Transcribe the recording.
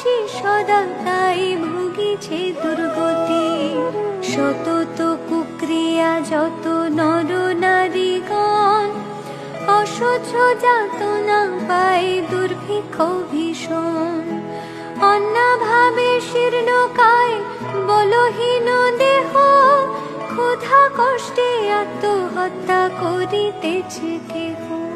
দেশবাসী সদা তাই ভুগিছে দুর্গতি। সতত কুক্রিয়া যত নর নারীগণ, অসহ্য যাতনা পায় দুর্ভিক্ষ ভীষণ। অন্নাভাবে শীর্ণকায় বলহীন দেহ, ক্ষুধা কষ্টে আত্মহত্যা করিতেছে কেহ।